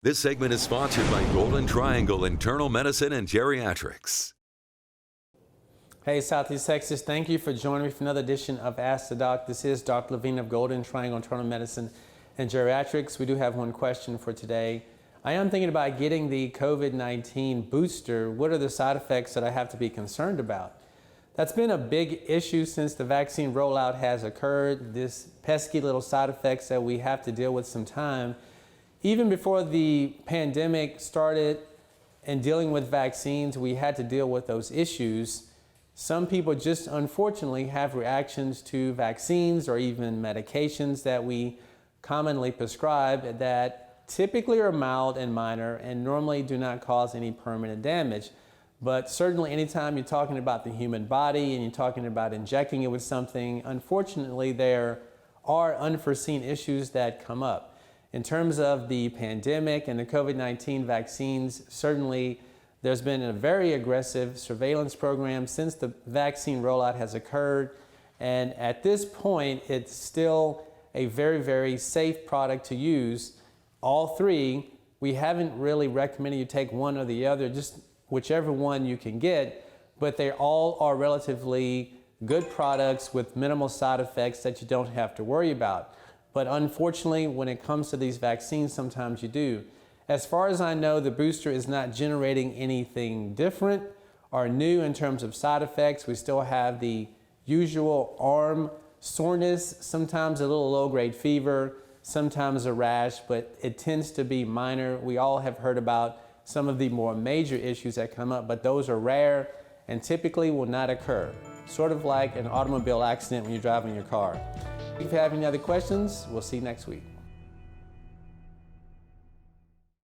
This segment is sponsored by Golden Triangle Internal Medicine and Geriatrics. Hey, Southeast Texas, thank you for joining me for another edition of Ask the Doc. This is Dr. Levine of Golden Triangle Internal Medicine and Geriatrics. We do have one question for today. I am thinking about getting the COVID-19 booster. What are the side effects that I have to be concerned about? That's been a big issue since the vaccine rollout has occurred. This pesky little side effects that we have to deal with some time. Even before the pandemic started and dealing with vaccines, we had to deal with those issues. Some people just unfortunately have reactions to vaccines or even medications that we commonly prescribe that typically are mild and minor and normally do not cause any permanent damage. But certainly anytime you're talking about the human body and you're talking about injecting it with something, unfortunately there are unforeseen issues that come up. In terms of the pandemic and the COVID-19 vaccines, certainly there's been a very aggressive surveillance program since the vaccine rollout has occurred. And at this point, it's still a very, very safe product to use. All three, we haven't really recommended you take one or the other, just whichever one you can get, but they all are relatively good products with minimal side effects that you don't have to worry about. But unfortunately, when it comes to these vaccines, sometimes you do. As far as I know, the booster is not generating anything different or new in terms of side effects. We still have the usual arm soreness, sometimes a little low-grade fever, sometimes a rash, but it tends to be minor. We all have heard about some of the more major issues that come up, but those are rare and typically will not occur. Sort of like an automobile accident when you're driving your car. If you have any other questions, we'll see you next week.